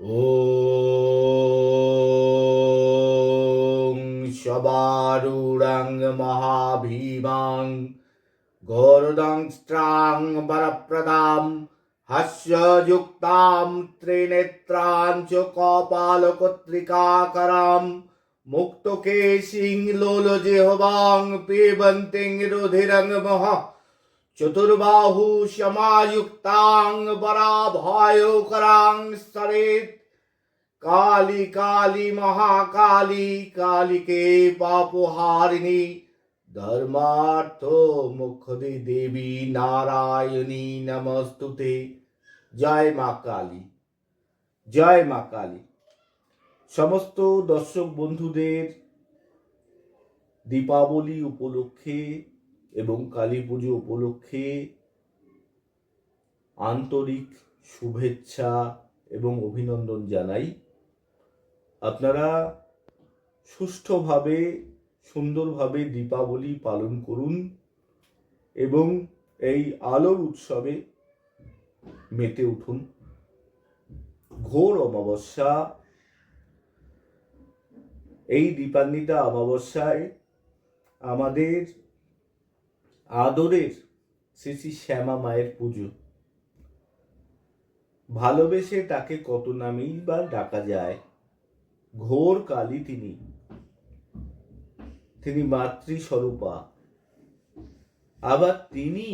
ॐ शबारूढं महाभीमां घोरदं स्त्रां वरप्रदां हास्ययुक्तां त्रिनेत्रां च कपालकत्रिकाकरां मुक्तकेशिं लोलजिह्वां पिबन्तीं रुधिरं महा चतुर्बाहु समायुक्तां वराभयोकरां सरेत् काली काली महाकाली कालिके पापहारिणी धर्मार्थ मुखदे देवी नारायणी नमस्तुते। জয় মা কালী, জয় মা কালী। সমস্ত দর্শক বন্ধুদের দীপাবলি উপলক্ষে এবং কালী পুজো উপলক্ষে আন্তরিক শুভেচ্ছা এবং অভিনন্দন জানাই। আপনারা সুষ্ঠুভাবে সুন্দরভাবে দীপাবলি পালন করুন এবং এই আলোর উৎসবে মেতে উঠুন। ঘোর অমাবস্যা, এই দীপান্বিতা অমাবস্যায় আমাদের আদরের শ্রী শ্রী শ্যামা মায়ের পুজো। ভালোবেসে তাকে কত নামেই বা ডাকা যায়। ঘোর কালী তিনি মাতৃস্বরূপা। আবার তিনি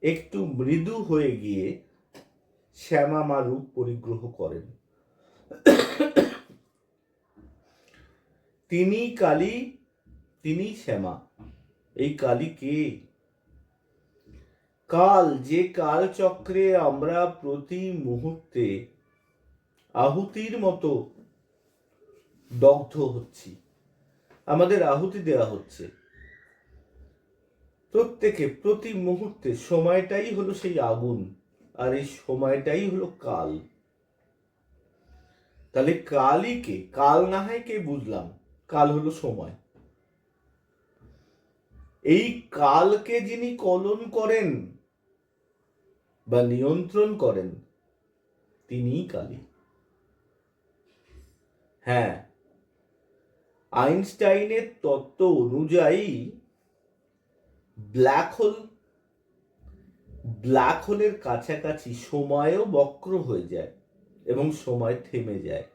একটু মৃদু হয়ে গিয়ে শ্যামা মা রূপ পরিগ্রহ করেন। তিনি কালী, তিনি শ্যামা। এই কালী কে? কাল, যে কাল চক্রে আমরা প্রতি মুহূর্তে আহুতির মতো দগ্ধ হচ্ছি, আমাদের আহুতি দেওয়া হচ্ছে প্রত্যেকে প্রতি মুহূর্তে। সময়টাই হলো সেই আগুন, আর এই সময়টাই হলো কাল। তাহলে কালই কে? কাল না হয় কে বুঝলাম, কাল হলো সময়। এই কালকে যিনি কলন করেন বা নিয়ন্ত্রণ করেন, তিনিই কালী। হ্যাঁ, আইনস্টাইনের তত্ত্ব অনুযায়ী ব্ল্যাক হোলের কাছাকাছি সময়ও বক্র হয়ে যায় এবং সময় থেমে যায়।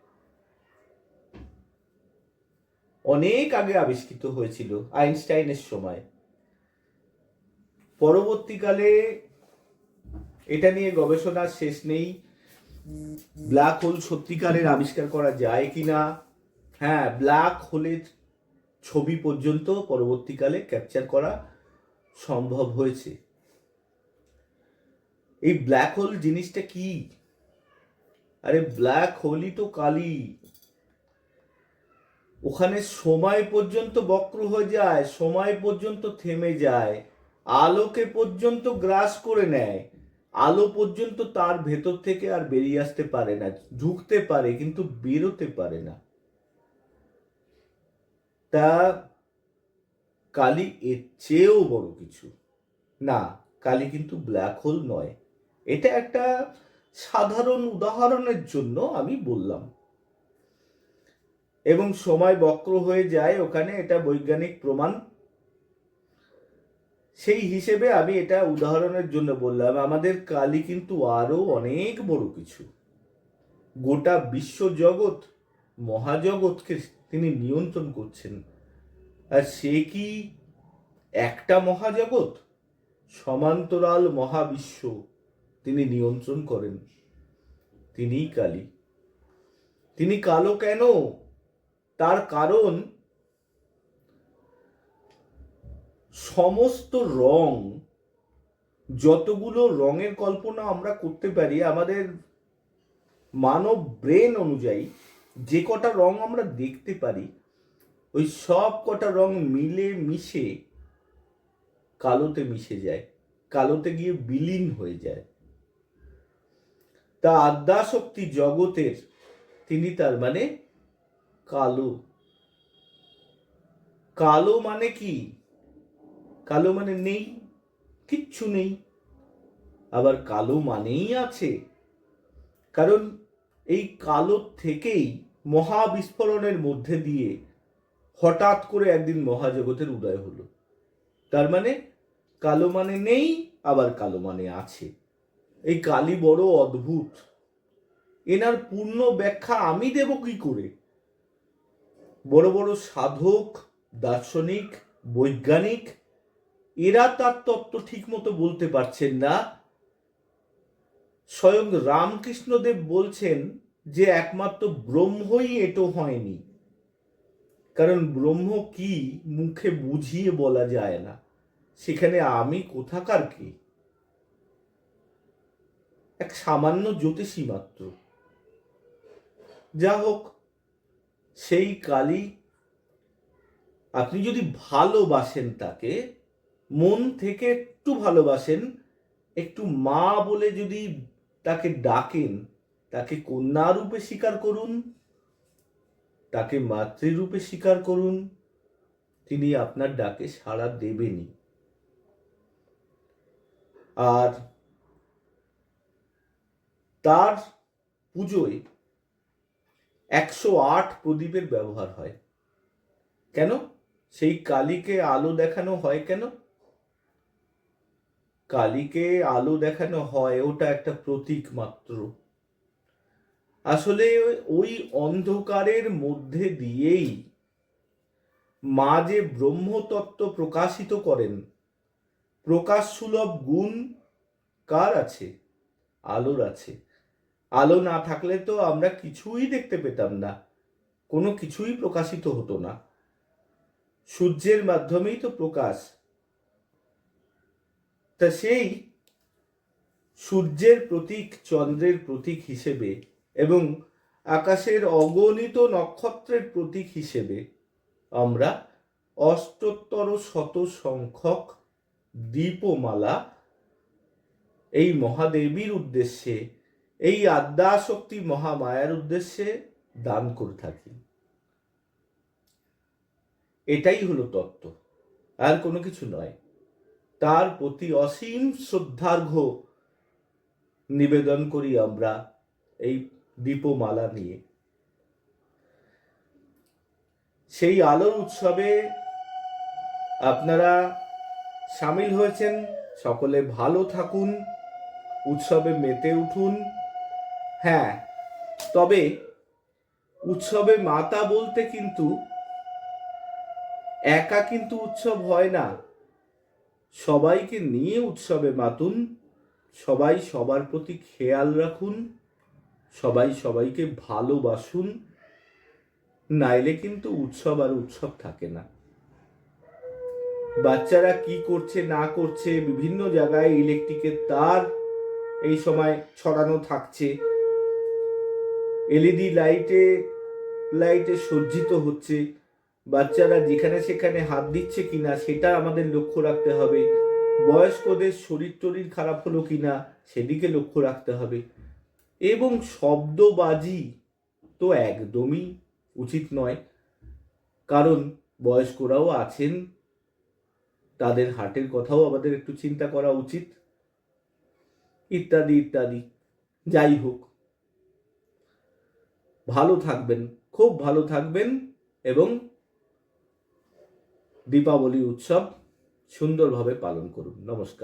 অনেক আগে আবিষ্কৃত হয়েছিল আইনস্টাইনের সময়। পরবর্তীকালে এটা নিয়ে গবেষণার শেষ নেই। ব্ল্যাক হোল সত্যিকারের আবিষ্কার করা যায় কিনা। হ্যাঁ, ব্ল্যাক হোলের ছবি পর্যন্ত পরবর্তীকালে ক্যাপচার করা সম্ভব হয়েছে। এই ব্ল্যাক হোল জিনিসটা কি? আরে ব্ল্যাক হোলই তো কালী। ওখানে সময় পর্যন্ত বক্র হয়ে যায়, সময় পর্যন্ত থেমে যায়, আলোকে পর্যন্ত গ্রাস করে নেয়। আলো পর্যন্ত তার ভেতর থেকে আর বেরিয়ে আসতে পারে না। ঢুকতে পারে কিন্তু বেরোতে পারে না। তা কালী এর চেয়েও বড় কিছু না। কালী কিন্তু ব্ল্যাক হোল নয়। এটা একটা সাধারণ উদাহরণের জন্য আমি বললাম। এবং সময় বক্র হয়ে যায় ওখানে, এটা বৈজ্ঞানিক প্রমাণ। সেই হিসেবে আমি এটা উদাহরণের জন্য বললাম। আমাদের কালী কিন্তু আরো অনেক বড় কিছু। গোটা বিশ্বজগৎ, মহাজগৎকে তিনি নিয়ন্ত্রণ করছেন। আর সে কি একটা মহাজগৎ? সমান্তরাল মহাবিশ্ব তিনি নিয়ন্ত্রণ করেন। তিনিই কালী। তিনি কালো কেন? তার কারণ সমস্ত রং, যতগুলো রঙের কল্পনা আমরা করতে পারি আমাদের মানব ব্রেন অনুযায়ী, যে কটা রং আমরা দেখতে পারি, ওই সব কটা রং মিলে মিশে কালোতে মিশে যায়, কালোতে গিয়ে বিলীন হয়ে যায়। তা আদ্যাশক্তি জগতের তিনি তার মানে কালো। কালো মানে কি? কালো মানে নেই, কিচ্ছু নেই। আবার কালো মানেই আছে, কারণ এই কালো থেকেই মহাবিস্ফোরণের মধ্যে দিয়ে হঠাৎ করে একদিন মহাজগতের উদয় হলো। তার মানে কালো মানে নেই, আবার কালো মানে আছে। এই কালি বড় অদ্ভুত, এনার পূর্ণ ব্যাখ্যা আমি দেব কি করে? বড় বড় সাধক, দার্শনিক, বৈজ্ঞানিক এরা তার তত্ত্ব ঠিক মতো বলতে পারছেন না। স্বয়ং রামকৃষ্ণদেব বলছেন যে একমাত্র ব্রহ্মই এটো হয়নি, কারণ ব্রহ্ম কি মুখে বুঝিয়ে বলা যায় না, সেখানে আমি কোথাকার কি, এক সামান্য জ্যোতিষী মাত্র। যা হোক, সেই কালী আপনি যদি ভালোবাসেন, তাকে মন থেকে একটু ভালোবাসেন, একটু মা বলে যদি তাকে ডাকেন, তাকে কন্যা রূপে স্বীকার করুন, তাকে মাতৃরূপে স্বীকার করুন, তিনি আপনার ডাকে সাড়া দেবেনই। আর তার পুজোয় 108 প্রদীপের ব্যবহার হয়। কেন? সেই কালীকে আলো দেখানো হয় কেন? কালীকে আলো দেখানো হয়, ওটা একটা প্রতীক মাত্র। আসলে ওই অন্ধকারের মধ্যে দিয়েই মা যে ব্রহ্মতত্ত্ব প্রকাশিত করেন, প্রকাশ সুলভ গুণ কার আছে? আলোর আছে। আলো না থাকলে তো আমরা কিছুই দেখতে পেতাম না, কোনো কিছুই প্রকাশিত হতো না। সূর্যের মাধ্যমেই তো প্রকাশ। তা সেই সূর্যের প্রতীক, চন্দ্রের প্রতীক হিসেবে এবং আকাশের অগণিত নক্ষত্রের প্রতীক হিসেবে আমরা ৭৮ সংখ্যক দীপমালা এই মহাদেবীর উদ্দেশ্যে, এই আদ্যাশক্তি মহামায়ার উদ্দেশ্যে দান করে থাকি। এটাই হলো তত্ত্ব, আর কোনো কিছু নয়। তার প্রতি অসীম শ্রদ্ধার্ঘ্য নিবেদন করি আমরা এই দীপমালা নিয়ে। সেই আলোর উৎসবে আপনারা সামিল হয়েছেন, সকলে ভালো থাকুন, উৎসবে মেতে উঠুন। হ্যাঁ, তবে উৎসবে মাতা বলতে কিন্তু একা কিন্তু উৎসব হয় না, সবাইকে নিয়ে উৎসবে মাতুন, সবাই সবার প্রতি খেয়াল রাখুন, সবাই সবাইকে ভালোবাসুন, নাইলে কিন্তু উৎসব আর উৎসব থাকে না। বাচ্চারা কি করছে না করছে, বিভিন্ন জায়গায় ইলেকট্রিকের তার এই সময় ছড়ানো থাকছে, এলইডি লাইটে সজ্জিত হচ্ছে, বাচ্চারা যেখানে সেখানে হাত দিচ্ছে কিনা সেটা আমাদের লক্ষ্য রাখতে হবে, বয়স্কদের শরীর খারাপ হলো কিনা সেদিকে লক্ষ্য রাখতে হবে, এবং শব্দবাজি তো একদমই উচিত নয়, কারণ বয়স্করাও আছেন, তাদের হার্টের কথাও আমাদের একটু চিন্তা করা উচিত, ইত্যাদি ইত্যাদি। যাই হোক, ভালো থাকবেন, খুব ভালো থাকবেন, এবং দীপাবলি উৎসব সুন্দরভাবে পালন করুন। নমস্কার।